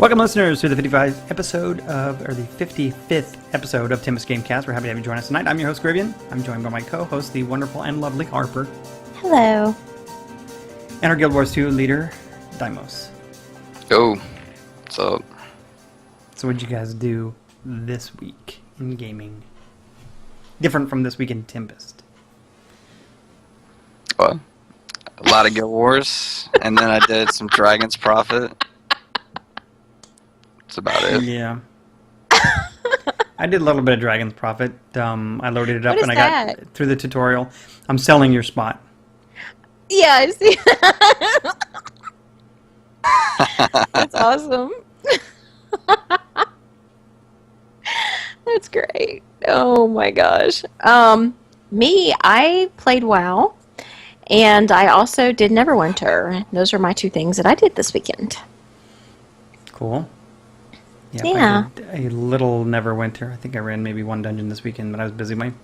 Welcome, listeners, to the 55th episode or the 55th episode of Tempest Gaming Community. We're happy to have you join us tonight. I'm your host, Grivian. I'm joined by my co-host, the wonderful and lovely Harper. Hello. And our Guild Wars 2 leader, Deimos. Yo, what's up? So what'd you guys do this week in gaming? Different from this week in Tempest. Well, a lot of Guild Wars, and then I did some Dragon's Prophet. That's about it. Yeah. I did a little bit of Dragon's Prophet. I loaded it up What and is I that? got through the tutorial. I'm selling your spot. Yeah, I see. That's awesome. That's great. Oh my gosh. I played WoW, and I also did Neverwinter. Those are my two things that I did this weekend. Cool. Yep, Yeah. I did a little Neverwinter. I think I ran maybe one dungeon this weekend, but I was busy. My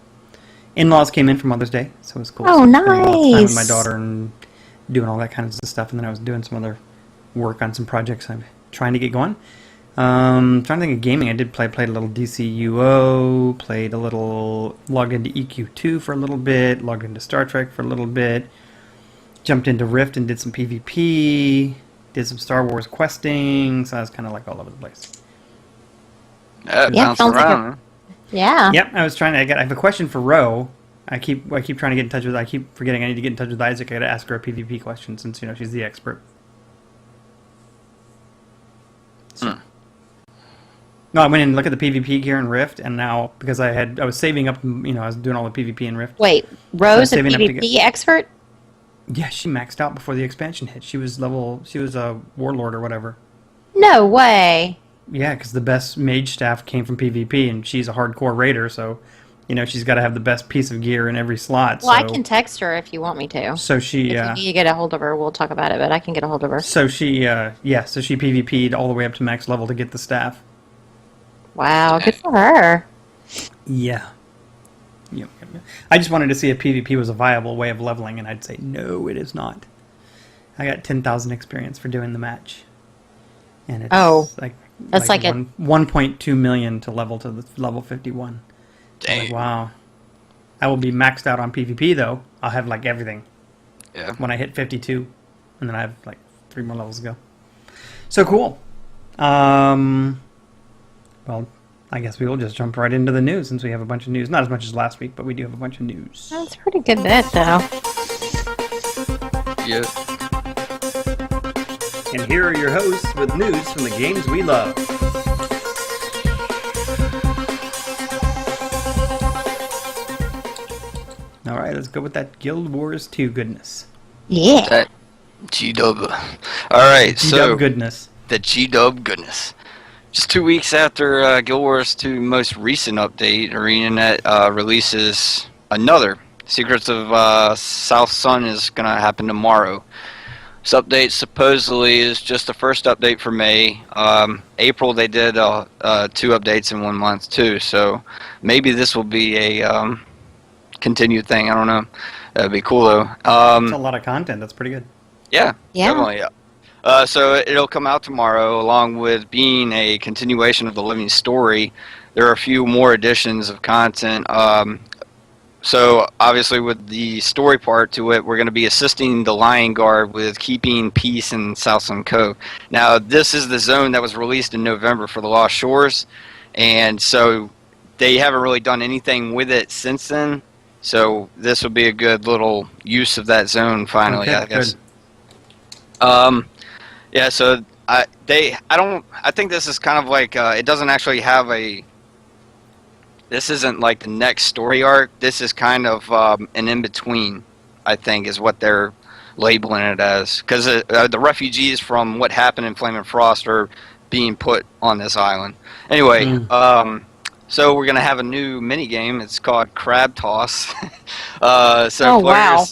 in-laws came in for Mother's Day, so it was cool. Oh, So spending a lot of time with my nice. daughter and doing all that kind of stuff, and then I was doing some other work on some projects I'm trying to get going. Trying to think of gaming. I did played a little DCUO, played a little, logged into EQ2 for a little bit, logged into Star Trek for a little bit, jumped into Rift and did some PvP, did some Star Wars questing, so I was kind of like all over the place. Yeah, Yeah, bouncing sounds like around. Yeah. Yep, I was trying to. I have a question for Ro. I keep trying to get in touch with. I keep forgetting I need to get in touch with Isaac. I got to ask her a PvP question since she's the expert. So. No, I went in and looked at the PvP gear in Rift, and now because I was saving up. I was doing all the PvP in Rift. Wait, Rose, a saving up to PvP expert? Yeah, she maxed out before the expansion hit. She was a warlord or whatever. No way. Yeah, because the best mage staff came from PvP, and she's a hardcore raider, so she's got to have the best piece of gear in every slot. Well, so. I can text her if you want me to. So she. If you need to get a hold of her, we'll talk about it, but I can get a hold of her. So she, so she PvP'd all the way up to max level to get the staff. Wow, good for her. Yeah. Yep. I just wanted to see if PvP was a viable way of leveling, and I'd say no, it is not. I got 10,000 experience for doing the match, and it's that's like 1.2 million to level level 51. Dang. Like, wow. I will be maxed out on PvP though. I'll have like everything. Yeah. When I hit 52, and then I have like 3 more levels to go. So cool. Well, I guess we will just jump right into the news since we have a bunch of news. Not as much as last week, but we do have a bunch of news. That's a pretty good bit, though. Yeah. And here are your hosts with news from the games we love. All right, let's go with that Guild Wars 2 goodness. Yeah. That G-Dub. Alright, so G-dub goodness. the G-Dub goodness. Just 2 weeks after Guild Wars 2 most recent update, ArenaNet releases another. Secrets of South Sun is going to happen tomorrow. This update supposedly is just the first update for May. April they did 2 updates in 1 month too, so maybe this will be a continued thing. I don't know. That'd be cool though. That's a lot of content. That's pretty good. Yeah, Yeah. definitely. Yeah. So it'll come out tomorrow, along with being a continuation of the living story. There are a few more additions of content. So obviously with the story part to it, we're going to be assisting the Lion Guard with keeping peace in South Sun Cove. Now this is the zone that was released in November for the Lost Shores, and so they haven't really done anything with it since then. So this will be a good little use of that zone finally, Okay, I guess. good. Yeah. So I think this is kind of like it doesn't actually have a. This isn't like the next story arc. This is kind of an in-between, I think, is what they're labeling it as. Because the refugees from what happened in Flame and Frost are being put on this island. Anyway, so we're going to have a new mini-game. It's called Crab Toss. So wow.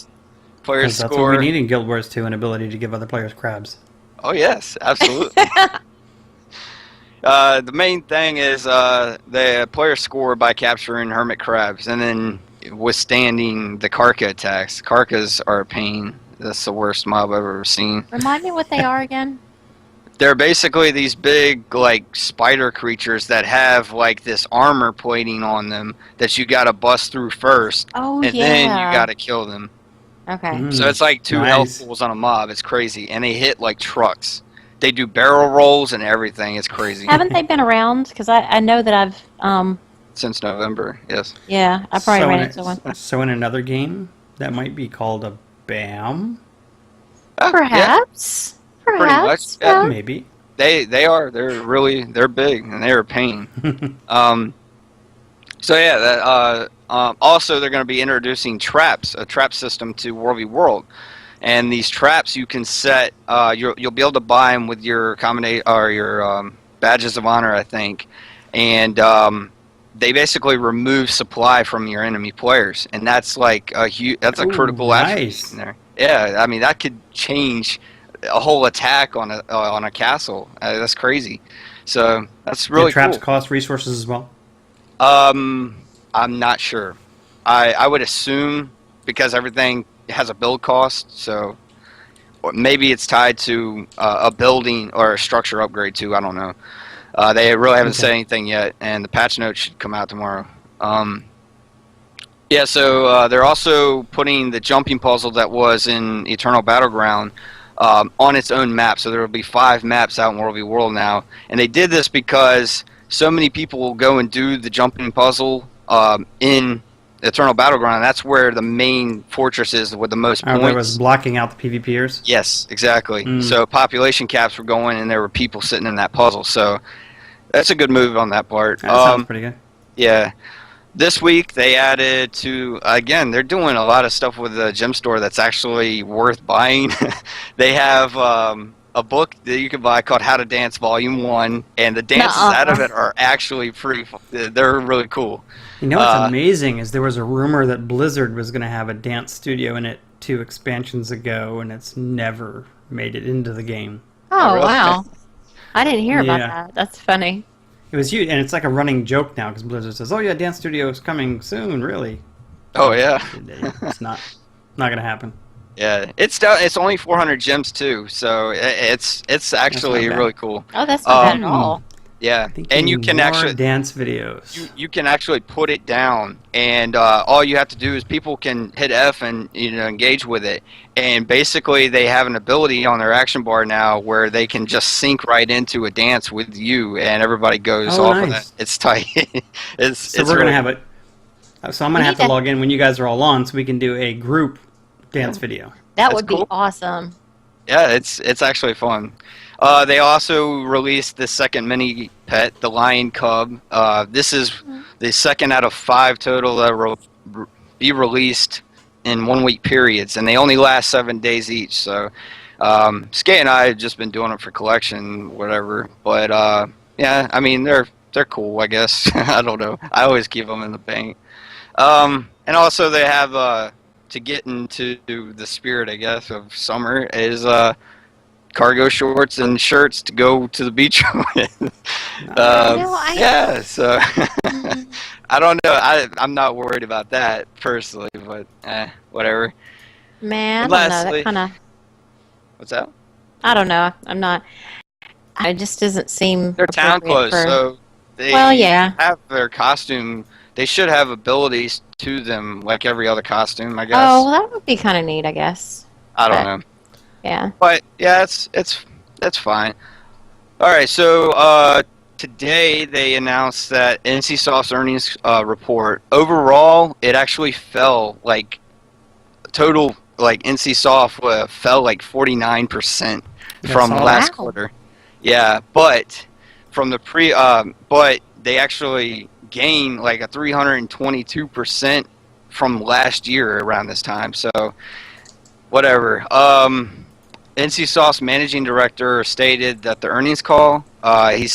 Players That's score... what we need in Guild Wars 2, an ability to give other players crabs. Oh, yes, absolutely. The main thing is the players score by capturing hermit crabs and then withstanding the Karka attacks. Karkas are a pain. That's the worst mob I've ever seen. Remind me what they are again. They're basically these big, like, spider creatures that have, like, this armor plating on them that you gotta bust through first, Oh, and then you yeah. gotta kill them. Okay. So it's like 2 health Nice. pools on a mob. It's crazy. And they hit like trucks. They do barrel rolls and everything. It's crazy. Haven't they been around? Because I know that I've, Since November, yes. yeah, I probably So ran in, into one. so in another game, that might be called a BAM? Yeah, Perhaps. much, Perhaps. yeah. Yeah. Maybe. they're big and they're a pain. So yeah, also they're going to be introducing traps, a trap system to World v. World, and these traps you can set. You'll be able to buy them with your your badges of honor, I think, and they basically remove supply from your enemy players, and that's like that's a Ooh, critical nice. attribute in there. Yeah, I mean that could change a whole attack on a castle. That's crazy. So that's really And traps cool. cost resources as well. I'm not sure. I would assume because everything has a build cost, so or maybe it's tied to a building or a structure upgrade too. I don't know. They really haven't said anything yet, and the patch note should come out tomorrow. Yeah, so they're also putting the jumping puzzle that was in Eternal Battleground on its own map. So there will be 5 maps out in World v. World now, and they did this because so many people will go and do the jumping puzzle in Eternal Battleground. That's where the main fortress is with the most points. That was blocking out the PvPers. Yes, exactly. So population caps were going, and there were people sitting in that puzzle. So that's a good move on that part. That sounds pretty good. Yeah. This week they added to, again, they're doing a lot of stuff with the gem store that's actually worth buying. They have a book that you can buy called How to Dance Volume 1, and the dances out of it are actually they're really cool. You know what's amazing is there was a rumor that Blizzard was going to have a dance studio in it 2 expansions ago, and it's never made it into the game. Oh, really? wow. I didn't hear about Yeah. that. That's funny. It was huge, and it's like a running joke now because Blizzard says, "Oh yeah, dance studio is coming soon." Really? Oh, yeah. It's not going to happen. Yeah, it's only 400 gems too, so it's actually bad. really cool. Oh, that's not bad at all. Yeah, Thinking and you can more actually dance videos. you can actually put it down, and all you have to do is people can hit F and engage with it, and basically they have an ability on their action bar now where they can just sync right into a dance with you, and everybody goes Oh, off of nice. that. It's tight. So we're gonna have it. So I'm gonna have to log in when you guys are all on, so we can do a group dance video. That That's would be cool. awesome. Yeah, it's actually fun. They also released the second mini pet, the lion cub. This is the second out of 5 total that will be released in 1 week periods, and they only last 7 days each. So, Skate and I have just been doing it for collection, whatever. But yeah, I mean they're cool, I guess. I don't know. I always keep them in the bank. And also they have to get into the spirit, I guess, of summer is cargo shorts and shirts to go to the beach with. Yeah, so I don't know. I'm not worried about that personally, but whatever. Man, And I don't know. lastly- That kind of, What's that? I don't know. I'm not, it just doesn't seem They're town appropriate clothes, for- so they Well, yeah. have their costume. They should have abilities to them like every other costume, I guess. Oh, well, that would be kind of neat, I guess. I don't but- know. Yeah. But yeah, it's fine. All right, so today they announced that NCSoft's earnings report overall it actually fell like total like NCSoft fell like 49% from That's all. last Wow. quarter. Yeah, but from the but they actually gained like a 322% from last year around this time. So whatever. NCSoft's managing director stated that the earnings call, he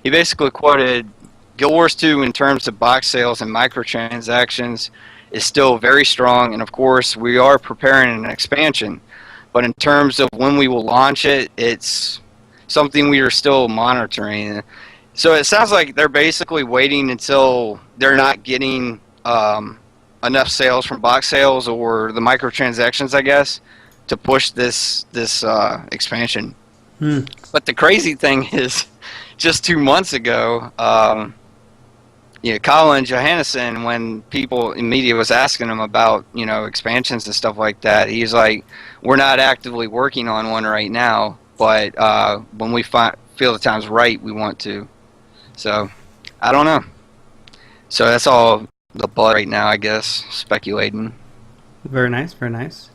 basically quoted Guild Wars 2 in terms of box sales and microtransactions is still very strong, and of course we are preparing an expansion. But in terms of when we will launch it, it's something we are still monitoring. So it sounds like they're basically waiting until they're not getting enough sales from box sales or the microtransactions, I guess, to push this expansion. But the crazy thing is, just 2 months ago, Colin Johannesson, when people in media was asking him about, expansions and stuff like that, he's like, we're not actively working on one right now, but when we feel the time's right, we want to. So, I don't know. So that's all the buzz right now, I guess, speculating. Very nice, very nice.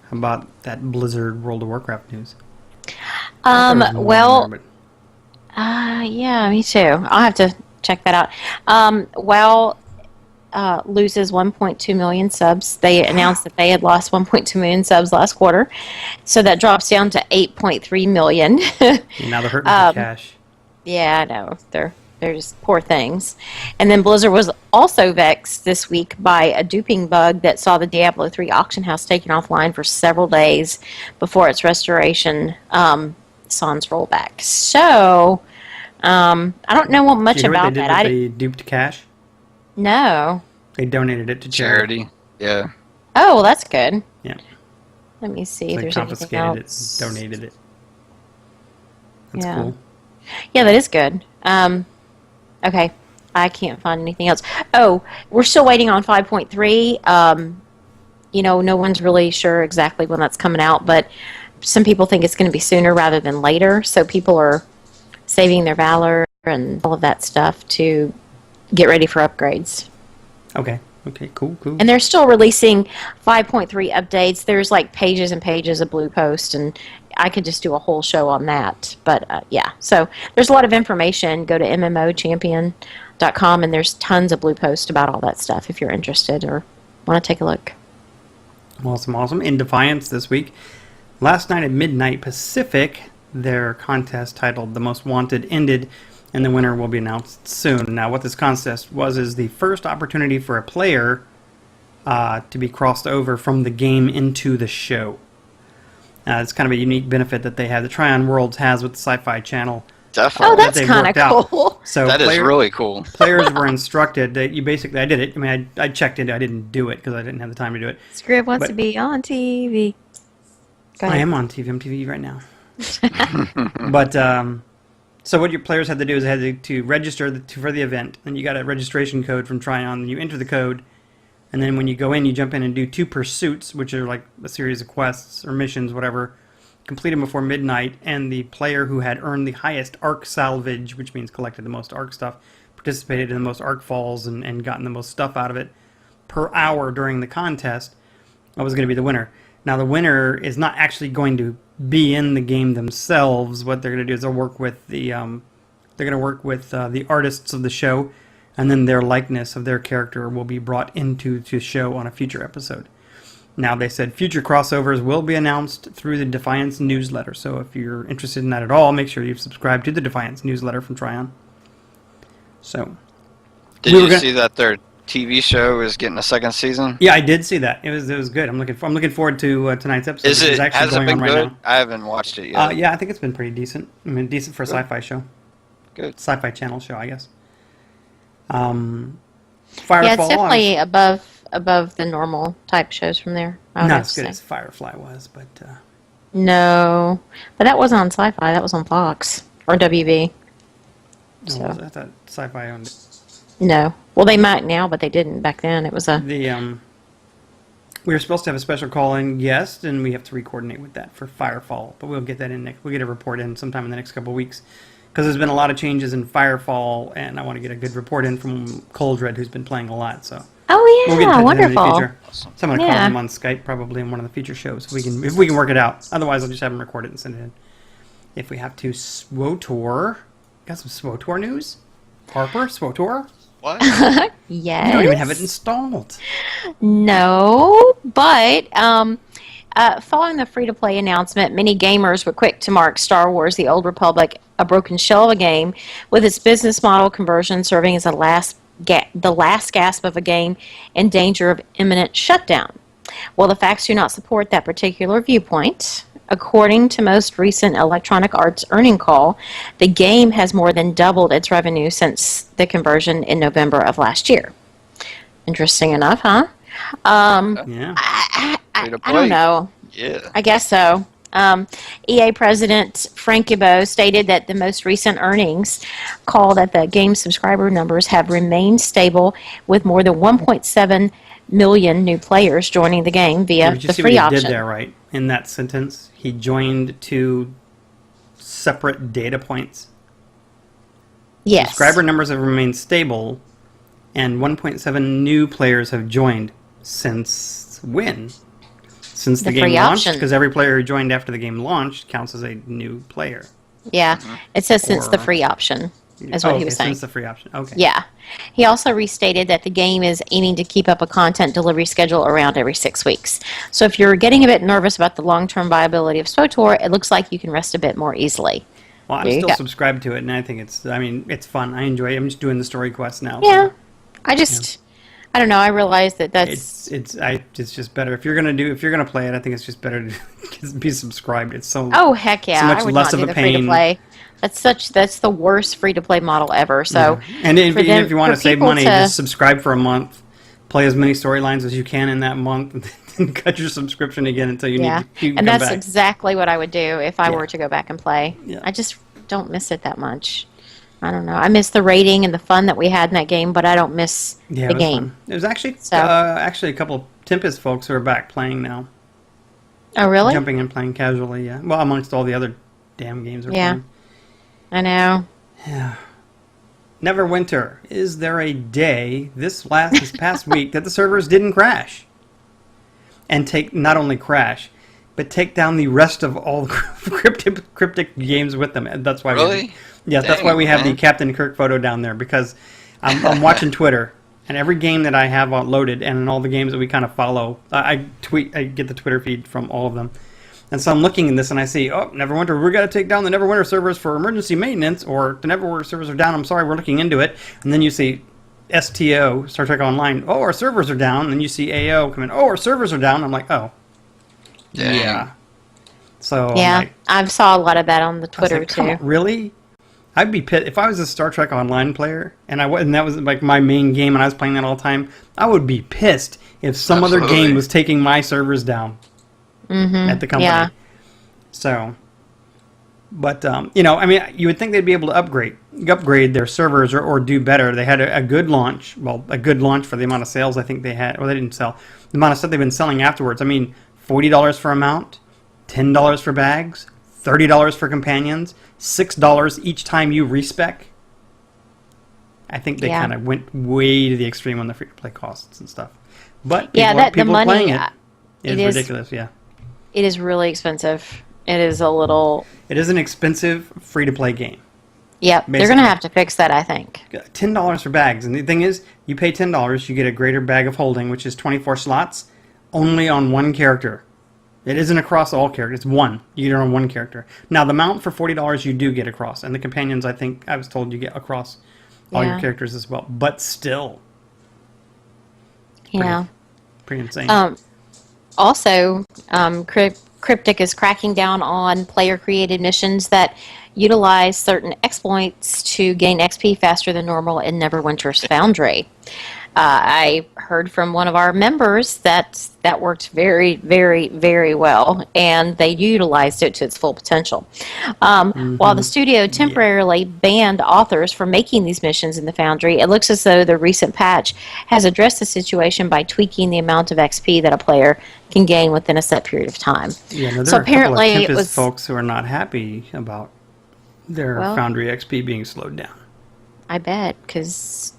How about that Blizzard World of Warcraft news? Well, yeah, me too. I'll have to check that out. Loses 1.2 million subs. They announced that they had lost 1.2 million subs last quarter, so that drops down to 8.3 million. Now they're hurting for cash. Yeah, I know. They're just poor things. And then Blizzard was also vexed this week by a duping bug that saw the Diablo 3 auction house taken offline for several days before its restoration sans rollback. So, I don't know much about that. They duped cash? No. They donated it to charity. Yeah. Oh, well, that's good. Yeah. Let me see So if they there's anything confiscated else. it, donated it. That's Yeah. cool. Yeah, that is good. Okay. I can't find anything else. Oh, we're still waiting on 5.3. No one's really sure exactly when that's coming out, but some people think it's going to be sooner rather than later. So people are saving their valor and all of that stuff to get ready for upgrades. Okay, cool. And they're still releasing 5.3 updates. There's like pages and pages of blue post, and I could just do a whole show on that. But yeah, so there's a lot of information. Go to mmochampion.com, and there's tons of blue posts about all that stuff if you're interested or want to take a look. Awesome. In Defiance this week, last night at midnight Pacific, their contest titled The Most Wanted ended, and the winner will be announced soon. Now, what this contest was is the first opportunity for a player to be crossed over from the game into the show. It's kind of a unique benefit that they have. The Tryon Worlds has with the Sci-Fi Channel. Definitely. Oh, that's kind of cool. So that is really cool. Players were instructed that you basically, I did it. I mean, I checked it. I didn't do it because I didn't have the time to do it. Scrib wants to be on TV. Go ahead. I am on TV. I'm TV right now. But so what your players had to do is they had to register for the event, and you got a registration code from Tryon. You enter the code, and then when you go in, you jump in and do 2 pursuits, which are like a series of quests or missions, whatever. Complete them before midnight, and the player who had earned the highest arc salvage, which means collected the most arc stuff, participated in the most arc falls and gotten the most stuff out of it per hour during the contest, was going to be the winner. Now, the winner is not actually going to be in the game themselves. What they're going to do is they'll work with the the artists of the show, and then their likeness of their character will be brought into the show on a future episode. Now, they said future crossovers will be announced through the Defiance newsletter. So if you're interested in that at all, make sure you've subscribed to the Defiance newsletter from Tryon. So, Did you see that their TV show is getting a second season? Yeah, I did see that. It was good. I'm looking forward to tonight's episode. Has it been good? Right now. I haven't watched it yet. Yeah, I think it's been pretty decent. I mean, decent for a sci-fi show. Good. Sci-fi channel show, I guess. Yeah, Firefall. it's definitely above the normal type shows from there. Not as good as Firefly was, but no, but that wasn't on Sci-Fi. That was on Fox or WB. So I thought Sci-Fi owned it. No, well they might now, but they didn't back then. It was we were supposed to have a special call-in guest, and we have to re-coordinate with that for Firefall. But we'll get that in next. We'll get a report in sometime in the next couple of weeks, because there's been a lot of changes in Firefall, and I want to get a good report in from Coldred, who's been playing a lot. So. Oh yeah, we'll get wonderful. In the future. So I'm gonna call him on Skype probably in one of the future shows if we can work it out. Otherwise, I'll just have him record it and send it in. If we have to, SWOTOR. Got some SWOTOR news? Harper, SWOTOR? What? Yes. You don't even have it installed. No, but following the free-to-play announcement, many gamers were quick to mark Star Wars: The Old Republic a broken shell of a game, with its business model conversion serving as the last gasp of a game in danger of imminent shutdown. Well, the facts do not support that particular viewpoint. According to most recent Electronic Arts earning call, the game has more than doubled its revenue since the conversion in November of last year. Interesting enough, huh? Yeah. I don't know. Yeah. I guess so. EA President Frank Gibeau stated that the most recent earnings call that the game subscriber numbers have remained stable, with more than 1.7 million new players joining the game via Did you the see free what he option. did there, right? In that sentence, he joined two separate data points. Yes. Subscriber numbers have remained stable, and 1.7 new players have joined since when? Since the The game free launched? option. Because every player who joined after the game launched counts as a new player. Yeah. It says since the Or- free option, is what he was saying. Since the free option. Okay. Yeah. He also restated that the game is aiming to keep up a content delivery schedule around every 6 weeks. So if you're getting a bit nervous about the long-term viability of SWTOR, it looks like you can rest a bit more easily. Well, I'm There you still go. subscribed to it, and I think it's fun. I enjoy it. I'm just doing the story quests now. Yeah. I don't know. I realize that that's... It's just better if you're gonna play it. I think it's just better to be subscribed. It's so Oh, heck yeah. so much I would less not of do a the pain. free-to-play. That's the worst free-to-play model ever. So, And if, for even them- if you want to for save people money, to- just subscribe for a month, play as many storylines as you can in that month, and cut your subscription again until you yeah. need to you can And come that's back. exactly what I would do if I Yeah. were to go back and play. Yeah. I just don't miss it that much. I don't know. I miss the rating and the fun that we had in that game, but I don't miss Yeah, the it was game. fun. There's actually So- actually a couple of Tempest folks who are back playing now, Oh, really? jumping in playing casually. Yeah, well, amongst all the other damn games we're Yeah. playing. I know. Yeah. Neverwinter, is there a day this past week that the servers didn't crash? And take not only crash, but take down the rest of all the cryptic games with them. And that's why Really? Yes, that's Dang, why we have the man. Captain Kirk photo down there, because I'm watching Twitter, and every game that I have loaded, and in all the games that we kind of follow, I get the Twitter feed from all of them. And so I'm looking at this and I see, oh, Neverwinter, we're going to take down the Neverwinter servers for emergency maintenance, or the Neverwinter servers are down, I'm sorry, we're looking into it. And then you see STO, Star Trek Online, oh, our servers are down. And then you see AO come in, oh, our servers are down. I'm like, oh, Dang. yeah. So Yeah. I'm like, I saw a lot of that on the I was Twitter, like, come too. on, really? I'd be pissed if I was a Star Trek Online player and that was like my main game and I was playing that all the time. I would be pissed if some other Absolutely. game was taking my servers down at the company. Yeah. So, but I mean, you would think they'd be able to upgrade their servers or do better. They had a good launch, a good launch for the amount of sales I think they had. Well, they didn't sell the amount of stuff they've been selling afterwards. I mean, $40 for a mount, $10 for bags, $30 for companions, $6 each time you respec. I think they Yeah. kind of went way to the extreme on the free-to-play costs and stuff. But Yeah, people, the people are money, playing it. it It's is- ridiculous, yeah. It is really expensive. It is a little... It is an expensive free-to-play game. Yep. They're going Basically. to have to fix that, I think. $10 for bags. And the thing is, you pay $10, you get a greater bag of holding, which is 24 slots, only on one character. It isn't across all characters. It's one. You get it on one character. Now, the mount for $40 you do get across. And the companions, I think, I was told you get across all your Yeah. characters as well. But still, Yeah. pretty insane. Also, Cryptic is cracking down on player-created missions that utilize certain exploits to gain XP faster than normal in Neverwinter's Foundry. I heard from one of our members that worked very, very, very well, and they utilized it to its full potential. While the studio temporarily banned authors from making these missions in the Foundry, it looks as though the recent patch has addressed the situation by tweaking the amount of XP that a player can gain within a set period of time. Yeah, no, there So are a couple apparently of it Tempest was- folks who are not happy about their Well- Foundry XP being slowed down. I bet, because,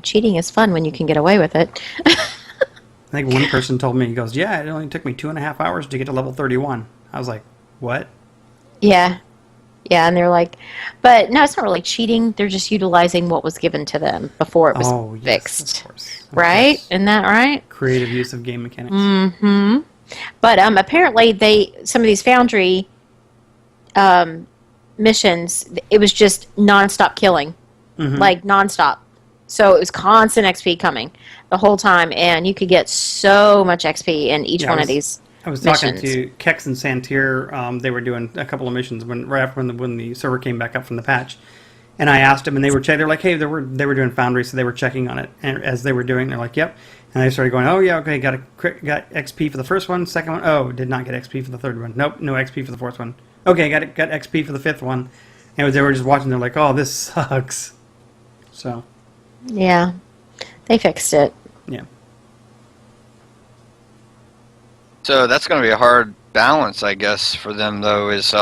cheating is fun when you can get away with it. I think one person told me, he goes, yeah, it only took me 2.5 hours to get to level 31. I was like, what? Yeah. Yeah, and they're like, but no, it's not really cheating. They're just utilizing what was given to them before it was Oh, yes, fixed. of course. Of Right? course. Isn't that right? Creative use of game mechanics. Mm-hmm. But apparently some of these Foundry missions, it was just nonstop killing. Like nonstop. So it was constant XP coming the whole time, and you could get so much XP in each Yeah, one of these. I was talking missions. to Kex and Santir. They were doing a couple of missions right after when the server came back up from the patch, and I asked them, and they were like, "Hey, they were doing Foundry, so they were checking on it." And as they were doing, they're like, "Yep." And they started going, oh yeah, okay, got XP for the first one, second one, oh, did not get XP for the third one. Nope, no XP for the fourth one. Okay, got XP for the fifth one. And they were just watching, they're like, oh, this sucks. So. Yeah, they fixed it. Yeah. So that's going to be a hard balance, I guess, for them, though, is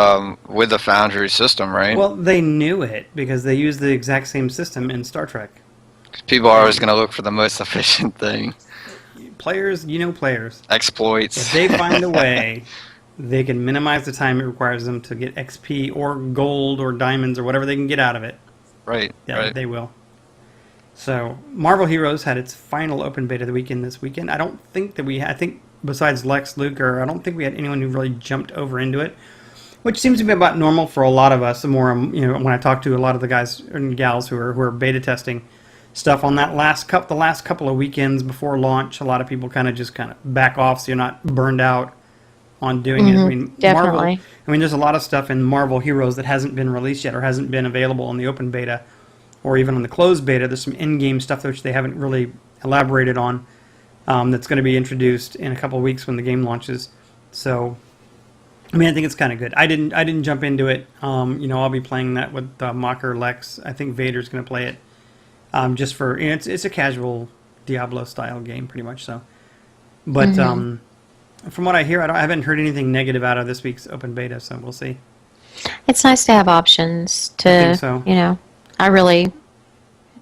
with the Foundry system, right? Well, they knew it because they used the exact same system in Star Trek. People are always going to look for the most efficient thing. Players, players. Exploits. If they find a way, they can minimize the time it requires them to get XP or gold or diamonds or whatever they can get out of it. Right, Yeah, right. they will. So, Marvel Heroes had its final open beta this weekend. I don't think that I think besides Lex Luger, I don't think we had anyone who really jumped over into it, which seems to be about normal for a lot of us. The more, when I talk to a lot of the guys and gals who are beta testing stuff on that the last couple of weekends before launch, a lot of people kind of back off so you're not burned out on doing it. I mean, definitely. There's a lot of stuff in Marvel Heroes that hasn't been released yet or hasn't been available in the open beta or even on the closed beta. There's some in-game stuff which they haven't really elaborated on that's going to be introduced in a couple of weeks when the game launches. So, I think it's kind of good. I didn't jump into it. I'll be playing that with Mocker Lex. I think Vader's going to play it. Just for it's a casual Diablo style game, pretty much so. But from what I hear, I haven't heard anything negative out of this week's open beta, so we'll see. It's nice to have options to, I think so. I really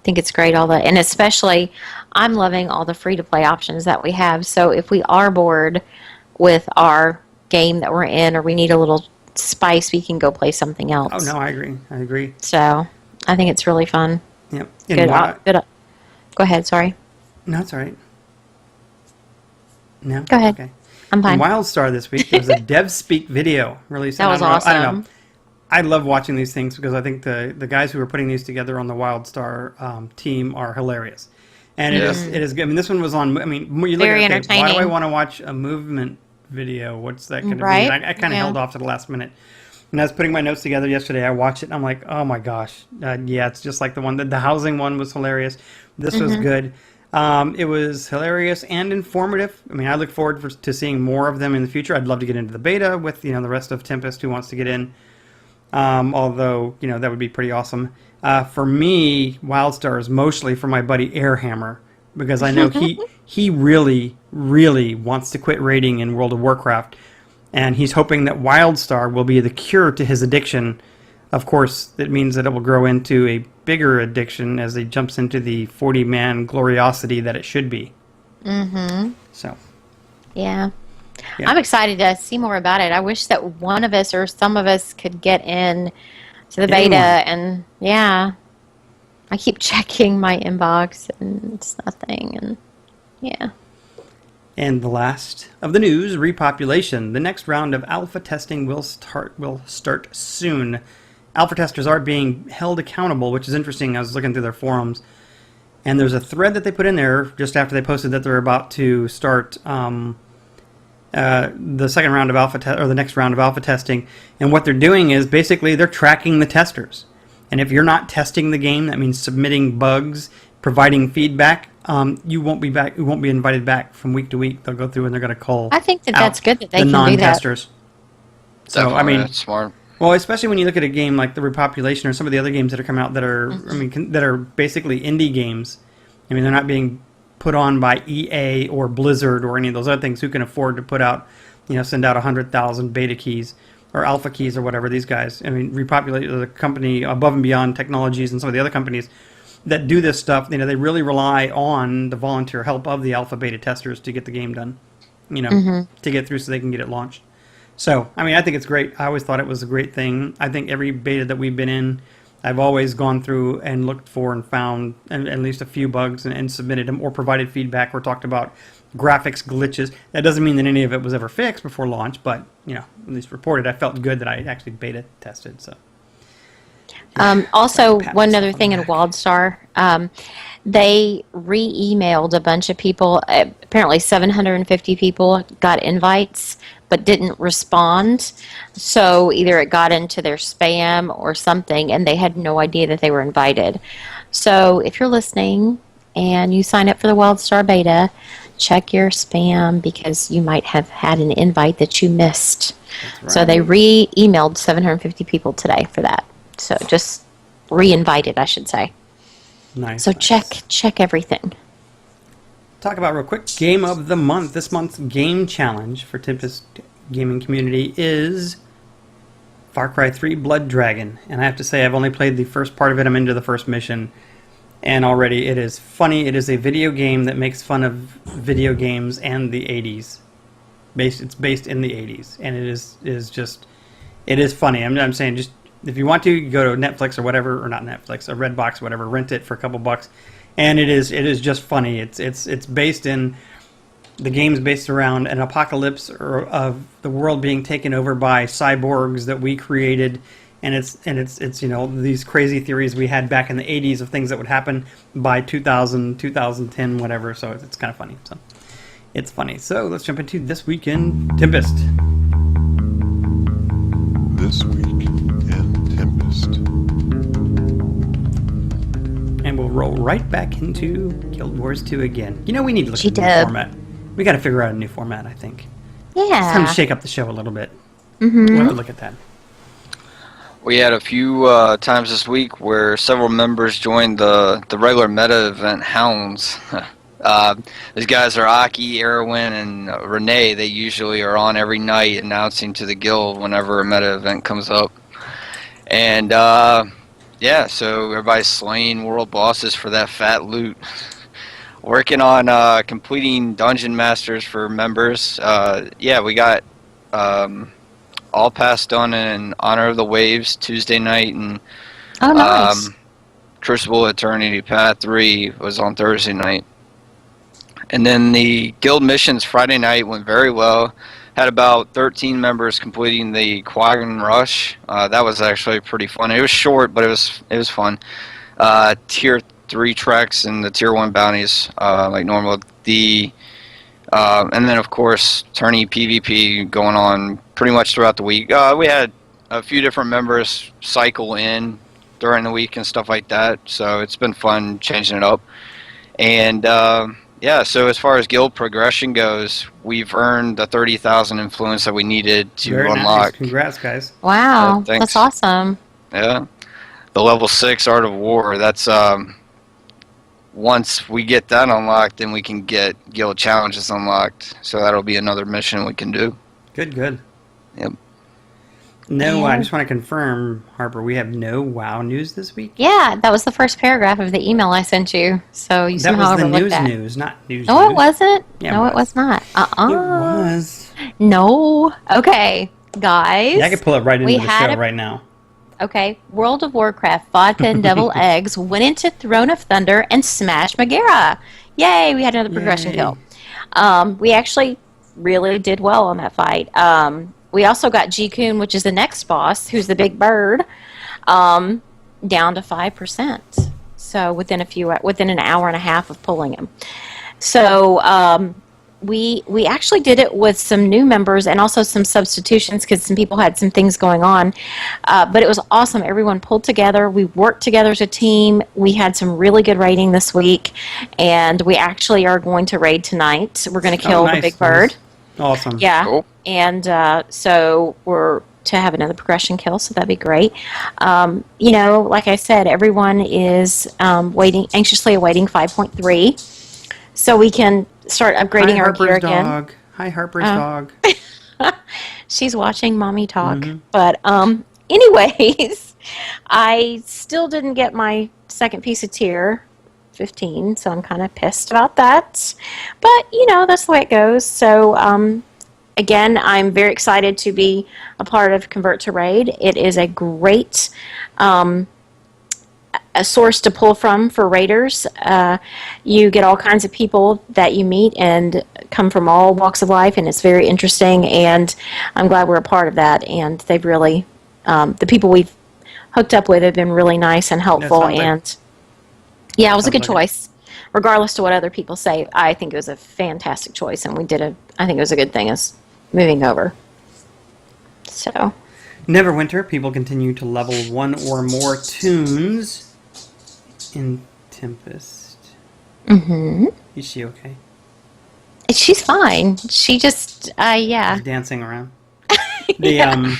think it's great, and especially I'm loving all the free-to-play options that we have. So if we are bored with our game that we're in or we need a little spice, we can go play something else. Oh, no, I agree. So I think it's really fun. Yep. Good. Go ahead, sorry. No, it's all right. No? Go ahead. Okay. I'm fine. In WildStar this week, there was a Dev Speak video released. That was awesome. I don't know. I love watching these things because I think the guys who are putting these together on the WildStar team are hilarious. And it is good. This one was on, you look Very at it, entertaining. why do I want to watch a movement video? What's that going to be? And I kind of held off to the last minute. And I was putting my notes together yesterday. I watched it and I'm like, oh my gosh. Yeah, it's just like the one, the housing one was hilarious. This was good. It was hilarious and informative. I look forward to seeing more of them in the future. I'd love to get into the beta with, the rest of Tempest who wants to get in. Although, that would be pretty awesome. For me, WildStar is mostly for my buddy Airhammer because I know he really, really wants to quit raiding in World of Warcraft. And he's hoping that WildStar will be the cure to his addiction. Of course, it means that it will grow into a bigger addiction as he jumps into the 40-man gloriosity that it should be. Mm-hmm. So. Yeah. I'm excited to see more about it. I wish that one of us or some of us could get in to the beta. And, yeah. I keep checking my inbox, and it's nothing. And, yeah. And the last of the news, repopulation. The next round of alpha testing will start soon. Alpha testers are being held accountable, which is interesting. I was looking through their forums, and there's a thread that they put in there just after they posted that they're about to start the second round of or the next round of alpha testing. And what they're doing is basically they're tracking the testers. And if you're not testing the game, that means submitting bugs, providing feedback. You won't be back. You won't be invited back from week to week. They'll go through and they're going to call. I think that's good that they can do that. Non-testers. So that's smart. Well, especially when you look at a game like the Repopulation or some of the other games that are coming out that are, that are basically indie games. They're not being put on by EA or Blizzard or any of those other things who can afford to put out, send out 100,000 beta keys or alpha keys or whatever. These guys, Repopulate, the company Above and Beyond Technologies and some of the other companies that do this stuff, they really rely on the volunteer help of the alpha beta testers to get the game done, to get through so they can get it launched. So, I think it's great. I always thought it was a great thing. I think every beta that we've been in, I've always gone through and looked for and found at least a few bugs and submitted them or provided feedback or talked about graphics glitches. That doesn't mean that any of it was ever fixed before launch, but, at least reported. I felt good that I actually beta tested, so. Also, one other thing in WildStar, they re-emailed a bunch of people. Apparently 750 people got invites but didn't respond. So either it got into their spam or something, and they had no idea that they were invited. So if you're listening and you sign up for the WildStar beta, check your spam because you might have had an invite that you missed. That's right. So they re-emailed 750 people today for that. So just re-invited, I should say. Nice. So nice. check everything. Talk about real quick, game of the month. This month's game challenge for Tempest Gaming Community is Far Cry 3 Blood Dragon. And I have to say, I've only played the first part of it. I'm into the first mission. And already it is funny. It is a video game that makes fun of video games and the 80s. It's based in the 80s. And it is funny. I'm saying, just if you want to, you go to Netflix or whatever, or not Netflix, or Redbox, whatever, rent it for a couple bucks. And it is just funny. It's based in, the game's based around an apocalypse of the world being taken over by cyborgs that we created. And it's you know, these crazy theories we had back in the 80s of things that would happen by 2000, 2010, whatever. So it's kind of funny. So it's funny. So let's jump into This Week in Tempest. This Week in Tempest. And we'll roll right back into Guild Wars 2 again. You know, we need to look at a new G-dub. format. We got to figure out a new format, I think. It's Yeah. time to shake up the show a little bit. We'll have a look at that. We had a few times this week where several members joined the regular meta event Hounds. These guys are Aki, Erwin, and Renee. They usually are on every night announcing to the guild whenever a meta event comes up. And yeah, so everybody's slaying world bosses for that fat loot. Working on completing dungeon masters for members. Yeah, we got all pass done in Honor of the Waves Tuesday night, and Oh, nice. Crucible Eternity Path 3 was on Thursday night. And then the guild missions Friday night went very well. Had about 13 members completing the Quaggin Rush. That was actually pretty fun. It was short, but it was fun. Tier 3 treks and the Tier 1 bounties, like normal. And then, of course, tourney PvP going on pretty much throughout the week. We had a few different members cycle in during the week and stuff like that, so it's been fun changing it up. And yeah, so as far as guild progression goes, we've earned the 30,000 influence that we needed to Very unlock. nice. Congrats, guys. Wow, thanks. that's awesome. Yeah, the level 6 Art of War. That's once we get that unlocked, then we can get guild challenges unlocked. So that'll be another mission we can do. Good, good. Yep. No, I Yeah. just want to confirm, Harper, we have no WoW news this week? Yeah, that was the first paragraph of the email I sent you. So you That somehow was the overlooked news that. news, not news No, news. it wasn't. Yeah, No, it it was not. It was. No. Okay, guys. Yeah, I could pull it right into we the had show a- right now. Okay, World of Warcraft vodka and double eggs went into Throne of Thunder and smashed Megara. Yay, we had another progression Yay. kill. We actually really did well on that fight. We also got G-Kun, which is the next boss, who's the big bird, down to 5%. So within an hour and a half of pulling him. So we actually did it with some new members and also some substitutions because some people had some things going on. But it was awesome. Everyone pulled together. We worked together as a team. We had some really good raiding this week. And we actually are going to raid tonight. We're going to kill the nice, big bird. nice. Awesome. Yeah. Cool. And so we're to have another progression kill, so that'd be great. You know, like I said, everyone is anxiously awaiting 5.3, so we can start upgrading Hi, our gear Harper's again. dog. Hi, Harper's dog. She's watching mommy talk. Mhm. But anyways, I still didn't get my second piece of tier 15, so I'm kind of pissed about that. But, you know, that's the way it goes. So, again, I'm very excited to be a part of Convert to Raid. It is a great a source to pull from for raiders. You get all kinds of people that you meet and come from all walks of life, and it's very interesting, and I'm glad we're a part of that. And they've really, the people we've hooked up with have been really nice and helpful, sounds like- and yeah, it was a good sounds like it. choice. Regardless to what other people say, I think it was a fantastic choice, and I think it was a good thing as moving over. So, Neverwinter, people continue to level one or more tunes in Tempest. Mm-hmm. Is she okay? She's fine. She just, yeah. She's dancing around. The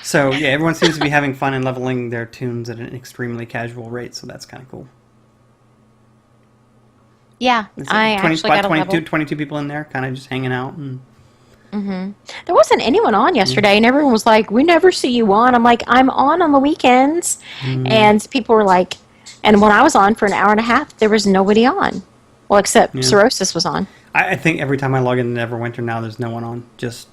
So yeah, everyone seems to be having fun and leveling their tunes at an extremely casual rate, so that's kind of cool. Yeah, I actually got a level. 22 people in there, kind of just hanging out. And There wasn't anyone on yesterday, and everyone was like, "We never see you on." I'm like, "I'm on the weekends," and people were like, and when I was on for an hour and a half, there was nobody on. Well, except Cirrhosis was on. I think every time I log in to Neverwinter now, there's no one on. Just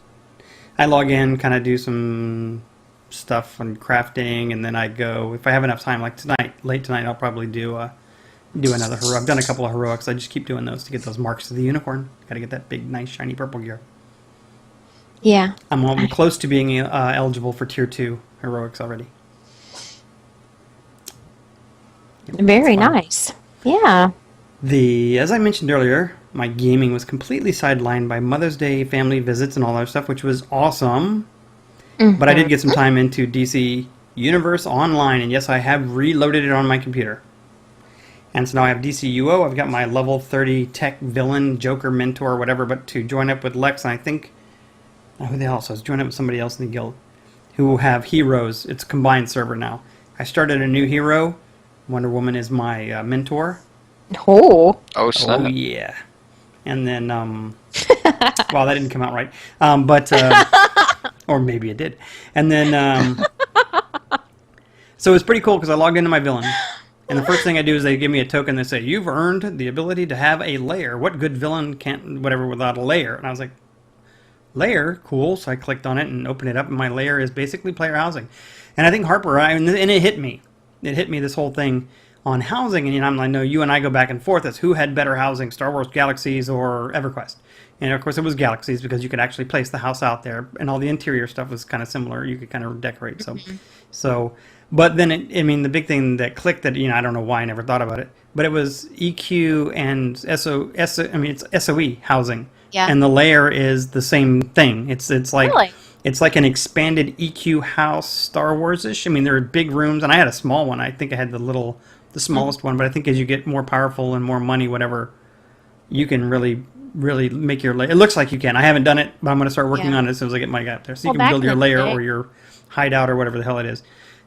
I log in, kind of do some stuff on crafting, and then I go. If I have enough time, like tonight, late tonight, I'll probably do another hero. I've done a couple of heroics. I just keep doing those to get those marks of the unicorn. Got to get that big, nice, shiny purple gear. Yeah. I'm close to being eligible for tier 2 heroics already. Very nice. Yeah. As I mentioned earlier, my gaming was completely sidelined by Mother's Day family visits and all that stuff, which was awesome. But I did get some time into DC Universe Online, and yes, I have reloaded it on my computer. And so now I have DCUO, I've got my level 30 tech villain, Joker, mentor, whatever, but to join up with Lex, and I think, who the hell, so I was joining up with somebody else in the guild who have heroes. It's a combined server now. I started a new hero. Wonder Woman is my mentor. Oh. Oh, snap. Oh, yeah. And then, well, that didn't come out right. Or maybe it did. And then, so it was pretty cool because I logged into my villain. And the first thing I do is they give me a token. They say, "You've earned the ability to have a lair. What good villain can't, whatever, without a lair?" And I was like, lair? Cool. So I clicked on it and opened it up. And my lair is basically player housing. And I think Harper, and it hit me. It hit me, this whole thing on housing. And I know you and I go back and forth as who had better housing, Star Wars Galaxies or EverQuest. And of course it was Galaxies because you could actually place the house out there. And all the interior stuff was kind of similar. You could kind of decorate. But then, the big thing that clicked that, I don't know why I never thought about it, but it was EQ and it's SOE housing. Yeah. And the layer is the same thing. It's like Really? It's like an expanded EQ house, Star Wars-ish. There are big rooms, and I had a small one. I think I had the smallest one, but I think as you get more powerful and more money, whatever, you can really make your layer. It looks like you can. I haven't done it, but I'm going to start working on it as soon as I get my guy up there. So you can build your layer or your hideout or whatever the hell it is.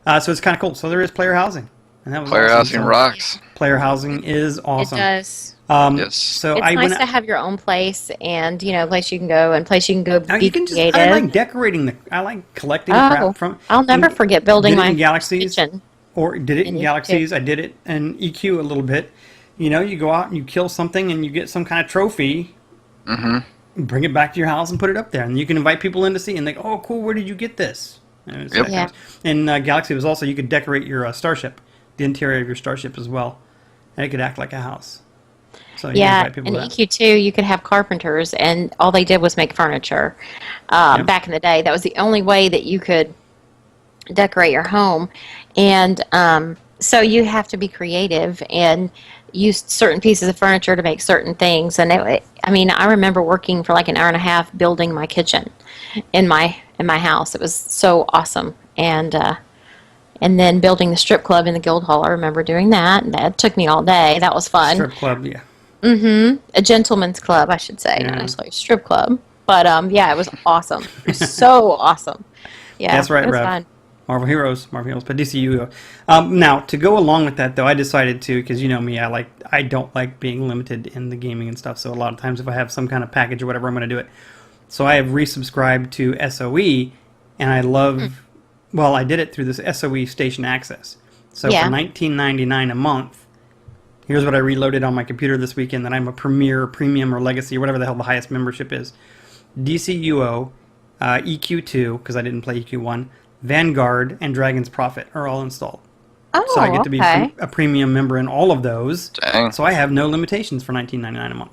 So it's kind of cool. So there is player housing. And that was Player awesome. housing rocks. Player housing is awesome. It does. Yes. So It's nice to have your own place and, a place you can go and place you can go be creative. I like decorating I like collecting crap from. I'll never forget building my Galaxies, kitchen. Or did it in Galaxies. I did it in EQ a little bit. You go out and you kill something and you get some kind of trophy. Mm-hmm. Bring it back to your house and put it up there. And you can invite people in to see. And they go, "Oh, cool, where did you get this?" Yep. In Galaxy was also, you could decorate your starship, the interior of your starship as well. And it could act like a house. So you invite people in EQ2 you could have carpenters, and all they did was make furniture. Back in the day, that was the only way that you could decorate your home. And so you have to be creative and use certain pieces of furniture to make certain things. And I remember working for like an hour and a half building my kitchen in my house. It was so awesome. And then building the strip club in the guild hall. I remember doing that. That took me all day. That was fun. Strip club, yeah. Mm-hmm. A gentleman's club, I should say, not necessarily a strip club. But it was awesome. It was so awesome. Yeah, that's right, it was Rev. fun. Marvel Heroes, but DCU. Now, to go along with that, though, I decided to, because you know me, I don't like being limited in the gaming and stuff. So a lot of times, if I have some kind of package or whatever, I'm going to do it. So I have resubscribed to SOE, and I love. Well, I did it through this SOE Station Access. So for $19.99 a month, here's what I reloaded on my computer this weekend. That I'm a Premier, Premium, or Legacy, or whatever the hell the highest membership is. DCUO, EQ2, because I didn't play EQ1. Vanguard and Dragon's Prophet are all installed. Oh, so I get to be a premium member in all of those. Dang. So I have no limitations for $19.99 a month.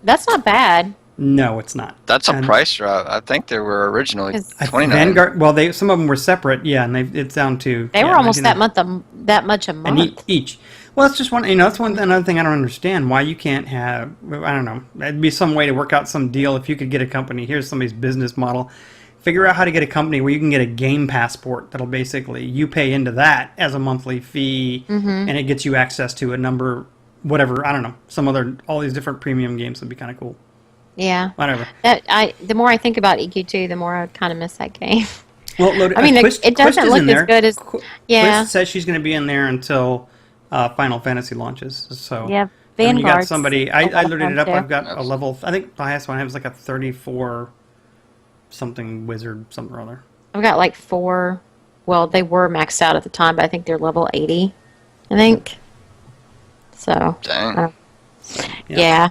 That's not bad. No, it's not. That's a price drop. I think they were originally $29. Vanguard. Well, some of them were separate. Yeah, and it's down to. They were almost that much a month. And each. Well, it's just one. That's another thing I don't understand. Why you can't have? I don't know. It'd be some way to work out some deal if you could get a company. Here's somebody's business model. Figure out how to get a company where you can get a game passport that'll basically, you pay into that as a monthly fee, and it gets you access to a number whatever, I don't know, all these different premium games would be kind of cool. Yeah. Whatever. The more I think about EQ2, the more I kind of miss that game. Well, I mean, it doesn't look as good as. Yeah. Quist says she's going to be in there until Final Fantasy launches. So Yeah. and you got Vanguard's somebody. a I lot of loaded fun, it up. too. I've got a level. I think the highest one I have is like a 34 something wizard something or other. I've got like 4. Well, they were maxed out at the time, but I think they're level 80. I think. So. Dang. Yeah.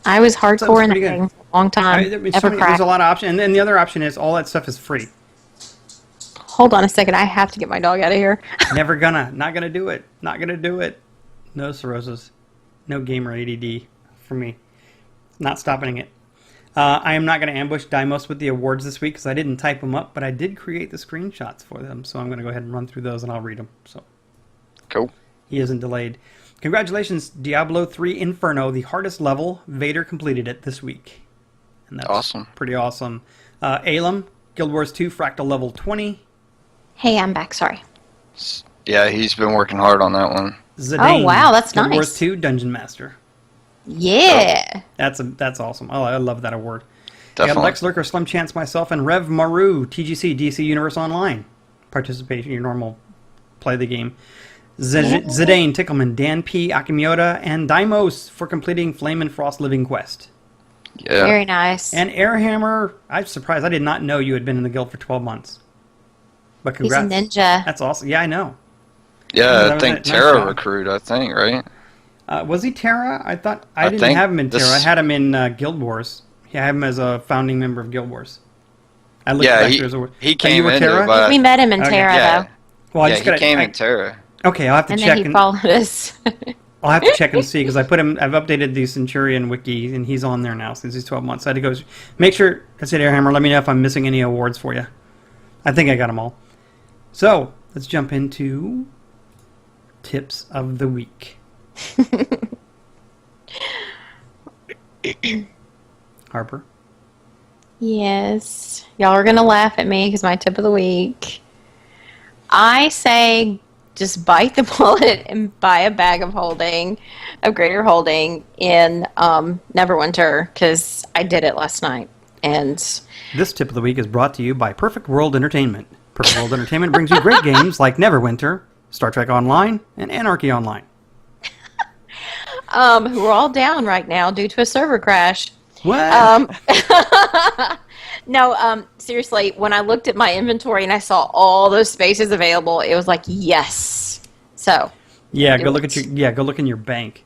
I was hardcore in the pretty good. game for a long time. There's a lot of options, and then the other option is all that stuff is free. Hold on a second. I have to get my dog out of here. Not gonna do it. Not gonna do it. No cirrhosis. No gamer ADD for me. Not stopping it. I am not going to ambush Dimos with the awards this week because I didn't type them up, but I did create the screenshots for them, so I'm going to go ahead and run through those and I'll read them. So Cool. he isn't delayed. Congratulations, Diablo 3 Inferno, the hardest level. Vader completed it this week. And that's Awesome. Pretty awesome. Alum, Guild Wars 2 Fractal level 20. Hey, I'm back. Sorry. Yeah, he's been working hard on that one. Zidane, Oh, wow, that's Guild nice. Wars 2 Dungeon Master. Yeah. That's awesome. I love that award. I got Definitely. Lex Lurker, Slim Chance, myself, and Rev Maru, TGC, DC Universe Online. Participation, your normal play the game. Zidane, Tickleman, Dan P, Akimiota, and Dimos for completing Flame and Frost Living Quest. Yeah. Very nice. And Airhammer, I'm surprised. I did not know you had been in the guild for 12 months. But He's a congrats. ninja. That's awesome. Yeah, I know. Yeah, that I was think it. Nice Terra job. recruit, I think, right? Was he Terra? I thought I didn't think have him in Terra. I this- had him in Guild Wars. Yeah, I have him as a founding member of Guild Wars. I looked Yeah, back he- there as a, he Oh, came you were into it, Terra? but- We met him in Okay. Terra, Yeah. though. Well, I Yeah, just he gotta, came I- in Terra. Okay, I'll have to And check. then he followed us. I'll have to check and see because I put him. I've updated the Centurion wiki and he's on there now since he's 12 months. So I had to go make sure. I said, Airhammer, let me know if I'm missing any awards for you. I think I got them all. So let's jump into tips of the week. Harper. Yes. Y'all are going to laugh at me because my tip of the week. I say just bite the bullet and buy a bag of greater holding in Neverwinter because I did it last night. And This tip of the week is brought to you by Perfect World Entertainment. Perfect World Entertainment brings you great games like Neverwinter, Star Trek Online, and Anarchy Online. who are all down right now due to a server crash. What? No, seriously, when I looked at my inventory and I saw all those spaces available, it was like, yes. So, yeah, do go look it. at your go look in your bank.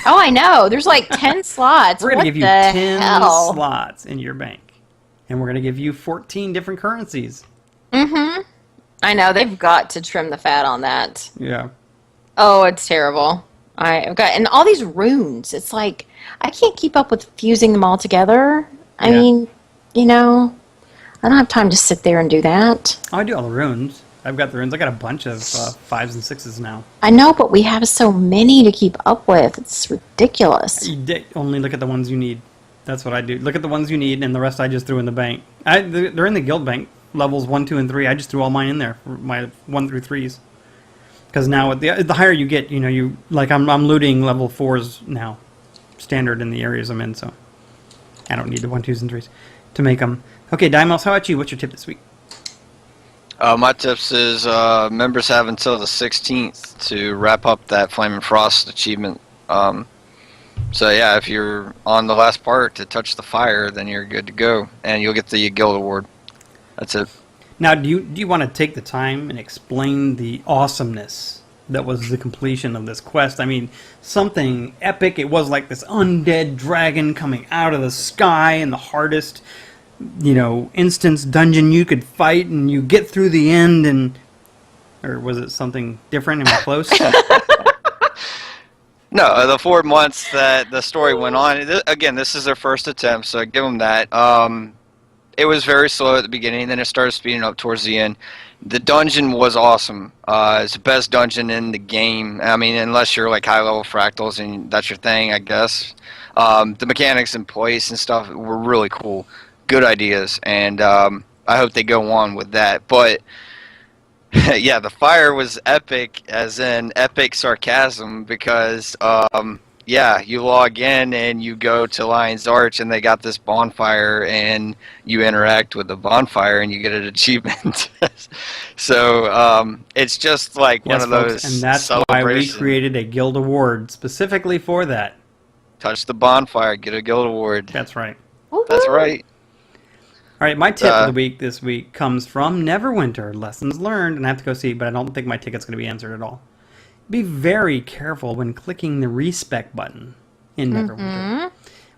oh, I know. There's like 10 slots. We're gonna What give you the 10 hell? slots in your bank, and we're gonna give you 14 different currencies. Mm-hmm. I know. They've got to trim the fat on that. Yeah. Oh, it's terrible. I've got, and all these runes. It's like, I can't keep up with fusing them all together. I Yeah. mean, I don't have time to sit there and do that. Oh, I do all the runes. I've got the runes. I got a bunch of 5s and 6s now. I know, but we have so many to keep up with. It's ridiculous. Only look at the ones you need. That's what I do. Look at the ones you need, and the rest I just threw in the bank. They're in the guild bank, levels 1, 2, and 3. I just threw all mine in there, for my 1 through 3s. Because now, the higher you get, I'm looting level 4s now, standard in the areas I'm in, so I don't need the 1, 2s, and 3s to make them. Okay, Dimos, how about you? What's your tip this week? My tips is members have until the 16th to wrap up that Flame and Frost achievement. So yeah, if you're on the last part to touch the fire, then you're good to go, and you'll get the guild award. That's it. Now, do you want to take the time and explain the awesomeness that was the completion of this quest? I mean, something epic. It was like this undead dragon coming out of the sky in the hardest, instance dungeon you could fight, and you get through the end, or was it something different and close? No, the 4 months that the story went on. Again, this is their first attempt, so give them that. It was very slow at the beginning, then it started speeding up towards the end. The dungeon was awesome. It's the best dungeon in the game. I mean, unless you're like high-level fractals and that's your thing, I guess. The mechanics in place and stuff were really cool. Good ideas, and I hope they go on with that. But Yeah, the fire was epic, as in epic sarcasm, because yeah, you log in and you go to Lion's Arch and they got this bonfire and you interact with the bonfire and you get an achievement. So it's just like one Yes, of folks, those and that's why we celebrations. created a guild award specifically for that. Touch the bonfire, get a guild award. That's right. That's right. All right, my tip of the week this week comes from Neverwinter. Lessons learned, and I have to go see, but I don't think my ticket's going to be answered at all. Be very careful when clicking the respec button in Neverwinter.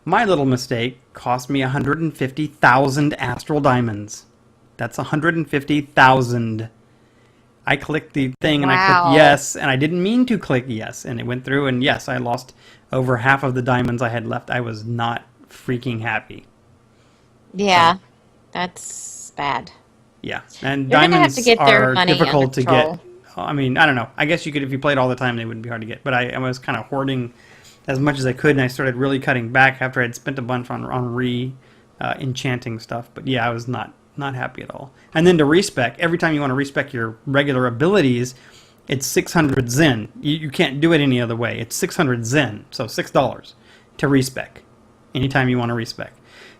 My little mistake cost me 150,000 astral diamonds. That's 150,000. I clicked the thing and I clicked yes, and I didn't mean to click yes, and it went through, and yes, I lost over half of the diamonds I had left. I was not freaking happy. Yeah, that's bad. Yeah, and You're gonna have diamonds to get their are money difficult to under get. control. I mean, I don't know. I guess you could, if you played all the time, they wouldn't be hard to get. But I was kind of hoarding as much as I could, and I started really cutting back after I'd spent a bunch on enchanting stuff. But yeah, I was not happy at all. And then to respec, every time you want to respec your regular abilities, it's 600 Zen. You can't do it any other way. It's 600 Zen, so $6 to respec anytime you want to respec.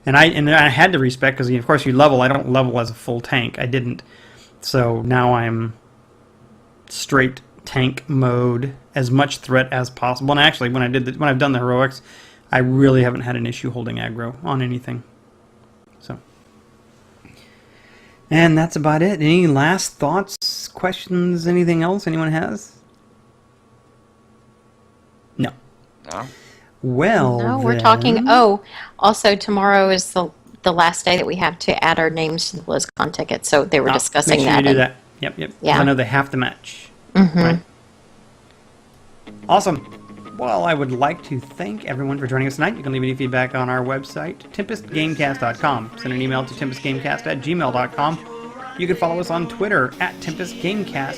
And I had to respec because, of course, you level. I don't level as a full tank. I didn't. So now I'm straight tank mode, as much threat as possible. And actually, when I've done the heroics, I really haven't had an issue holding aggro on anything. So, and that's about it. Any last thoughts, questions, anything else anyone has? No. No. Well, No, we're then, talking. Oh, also tomorrow is the last day that we have to add our names to the BlizzCon ticket. So they were discussing make sure that. you do that. Yep. 'Cause Yeah. I know they have to match. Mm-hmm. Right. Awesome. Well, I would like to thank everyone for joining us tonight. You can leave any feedback on our website, tempestgamecast.com. Send an email to tempestgamecast@gmail.com. You can follow us on Twitter @tempestgamecast.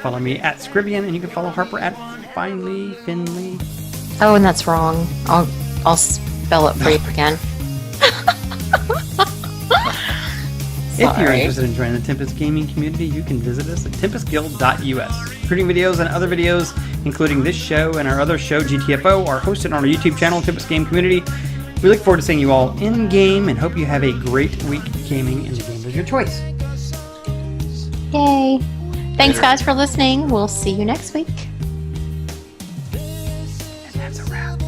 Follow me @Scribian, and you can follow Harper @FinleyFinley. Oh, and that's wrong. I'll spell it for you again. If you're Sorry. interested in joining the Tempest Gaming Community, you can visit us at tempestguild.us. Recruiting videos and other videos, including this show and our other show, GTFO, are hosted on our YouTube channel, Tempest Game Community. We look forward to seeing you all in-game and hope you have a great week gaming in the game of your choice. Yay. Thanks, guys, for listening. We'll see you next week. And that's a wrap.